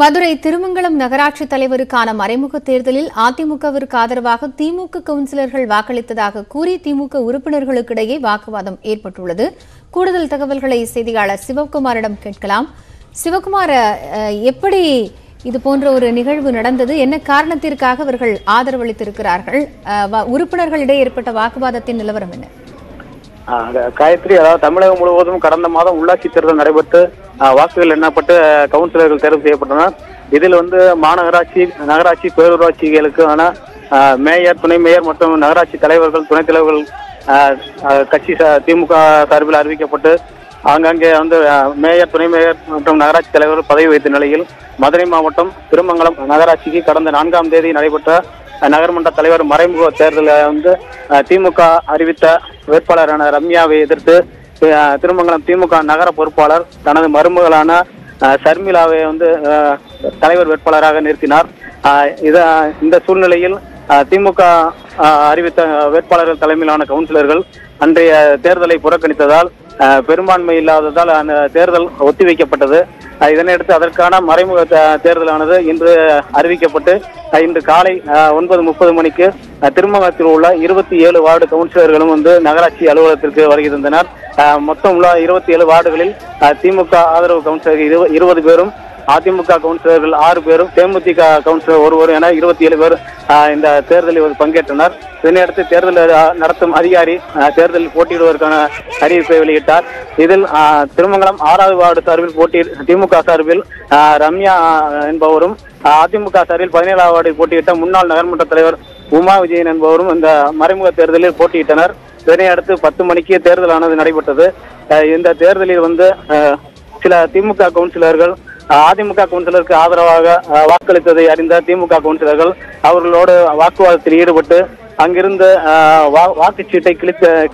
மதுரை திருமங்கலம் நகராட்சி தலைவருக்கான மறைமுக தேர்தலில் அதிமுகவிற்கு ஆதரவாக திமுக கவுன்சிலர்கள் வாக்களித்ததாக கூறி திமுக உறுப்பினர்களுக்கிடையே வாக்குவாதம் ஏற்பட்டுள்ளது. கூடுதல் தகவல்களை செய்தியாளர் சிவகுமாரிடம் கேட்கலாம். சிவகுமார், எப்படி இது போன்ற ஒரு நிகழ்வு நடந்தது? என்ன காரணத்திற்காக அவர்கள் ஆதரவளித்திருக்கிறார்கள்? உறுப்பினர்களிடையே ஏற்பட்ட வாக்குவாதத்தின் நிலவரம் என்ன? காயத்ரி, அதாவது தமிழகம் முழுவதும் கடந்த மாதம் உள்ளாட்சி தேர்தல் நடைபெற்று வாக்குகள் எண்ணப்பட்டு கவுன்சிலர்கள் தேர்வு செய்யப்பட்டனர். இதில் மாநகராட்சி, நகராட்சி, பேரூராட்சிகளுக்கான மேயர், துணை மேயர் மற்றும் நகராட்சி தலைவர்கள், துணைத் தலைவர்கள் கட்சி திமுக சார்பில் அறிவிக்கப்பட்டு ஆங்காங்கே மேயர், துணை மேயர் மற்றும் நகராட்சி தலைவர்கள் பதவி வைத்த நிலையில் மதுரை மாவட்டம் திருமங்கலம் நகராட்சிக்கு கடந்த 4ஆம் தேதி நடைபெற்ற நகர்மன்ற தலைவர் மறைமுக தேர்தலில் திமுக அறிவித்த வேட்பாளரான ரம்யாவை எதிர்த்து திருமங்கலம் திமுக நகர பொறுப்பாளர் தனது மருமகளான ஷர்மிளாவை தலைவர் வேட்பாளராக நிறுத்தினார். இந்த சூழ்நிலையில் திமுக அறிவித்த வேட்பாளர்கள் தலைமையிலான கவுன்சிலர்கள் அன்றைய தேர்தலை புறக்கணித்ததால் பெரும்பான்மை இல்லாததால் அந்த தேர்தல் ஒத்திவைக்கப்பட்டது. இதனையடுத்து அதற்கான மறைமுக தேர்தலானது இன்று அறிவிக்கப்பட்டு இன்று காலை 9:30 மணிக்கு திருமங்கலத்தில் உள்ள 27 வார்டு கவுன்சிலர்களும் நகராட்சி அலுவலகத்திற்கு வருகை தந்தனர். மொத்தம் உள்ள 27 வார்டுகளில் திமுக ஆதரவு கவுன்சிலர்கள் 20 பேரும், அதிமுக கவுன்சிலர்கள் 6 பேரும், தேமுதிக கவுன்சிலர் 1 என 27 பேர் இந்த தேர்தலில் பங்கேற்றனர். இதனையடுத்து தேர்தல் நடத்தும் அதிகாரி தேர்தலில் போட்டியிடுவதற்கான அறிவிப்பை வெளியிட்டார். இதில் திருமங்கலம் 6வது வார்டு சார்பில் திமுக சார்பில் ரம்யா என்பவரும், அதிமுக சார்பில் 17வது வார்டில் போட்டியிட்ட முன்னாள் நகர்மன்ற தலைவர் உமா விஜயன் என்பவரும் இந்த மறைமுக தேர்தலில் போட்டியிட்டனர். இதனையடுத்து 10 மணிக்கு தேர்தலானது நடைபெற்றது. இந்த தேர்தலில் சில திமுக கவுன்சிலர்கள் அதிமுக கவுன்சிலருக்கு ஆதரவாக வாக்களித்ததை அறிந்த திமுக கவுன்சிலர்கள் அவர்களோடு வாக்குவாதத்தில் ஈடுபட்டு அங்கிருந்து வாக்குச்சீட்டை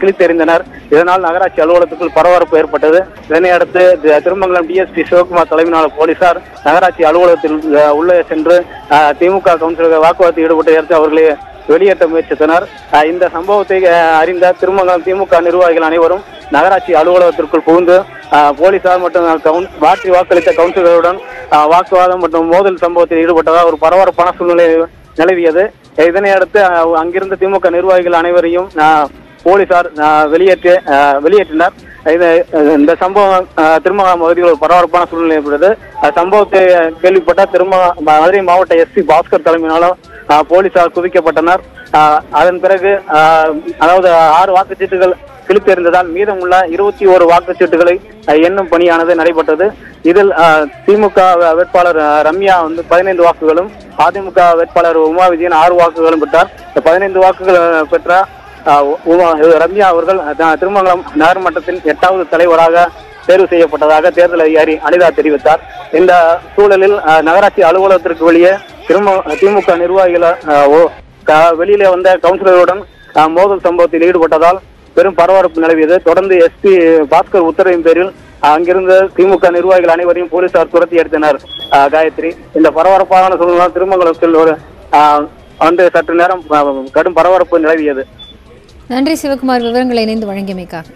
கிழித்தெறிந்தனர். இதனால் நகராட்சி அலுவலகத்துக்குள் பரபரப்பு ஏற்பட்டது. இதனையடுத்து திருமங்கலம் டிஎஸ்பி சிவகுமார் தலைமையிலான போலீசார் நகராட்சி அலுவலகத்தில் உள்ளே சென்று திமுக கவுன்சிலர்கள் வாக்குவாதத்தில் ஈடுபட்டு அவர்களை வெளியேற்ற முயற்சித்தனர். இந்த சம்பவத்தை அறிந்த திருமங்கலம் திமுக நிர்வாகிகள் அனைவரும் நகராட்சி அலுவலகத்திற்குள் புகுந்து போலீசார் மற்றும் மாற்றி வாக்களித்த கவுன்சிலர்களுடன் வாக்குவாதம் மற்றும் மோதல் சம்பவத்தில் ஈடுபட்டதால் ஒரு பரபரப்பான சூழ்நிலை நிலவியது. இதனையடுத்து அங்கிருந்த திமுக நிர்வாகிகள் அனைவரையும் போலீசார் வெளியேற்றினர். இந்த சம்பவம் திருமங்கலம் பகுதியில் ஒரு பரபரப்பான சூழ்நிலை ஏற்பட்டது. சம்பவத்தை கேள்விப்பட்ட மதுரை மாவட்ட எஸ்பி பாஸ்கர் தலைமையினாலும் போலீசார் குவிக்கப்பட்டனர். அதன் பிறகு அதாவது 6 வாக்குச்சீட்டுகள் கிழித்தெறிந்ததால் மீதமுள்ள 21 வாக்குச்சீட்டுகளை எண்ணும் பணியானது நடைபெற்றது. இதில் திமுக வேட்பாளர் ரம்யா 15 வாக்குகளும், அதிமுக வேட்பாளர் உமா விஜயன் 6 வாக்குகளும் பெற்றார். 15 வாக்குகள் பெற்ற ரம்யா அவர்கள் திருமங்கலம் நகர்மன்றத்தின் 8வது தலைவராக தேர்வு செய்யப்பட்டதாக தேர்தல் அதிகாரி அனிதா தெரிவித்தார். இந்த சூழலில் நகராட்சி அலுவலகத்திற்கு வெளியே திமுக நிர்வாகிகள் வெளியிலே வந்த கவுன்சிலர்களுடன் மோதல் சம்பவத்தில் ஈடுபட்டதால் பெரும் பரபரப்பு நிலவியது. தொடர்ந்து எஸ்பி பாஸ்கர் உத்தரவின் பேரில் அங்கிருந்து திமுக நிர்வாகிகள் அனைவரையும் போலீசார் துரத்தி எடுத்தனர். காயத்ரி, இந்த பரபரப்பான சூழ்நிலை திருமங்கலத்தில் சற்று நேரம் கடும் பரபரப்பு நிலவியது. நன்றி சிவகுமார், விவரங்களை இணைந்து வழங்கியமைக்காக.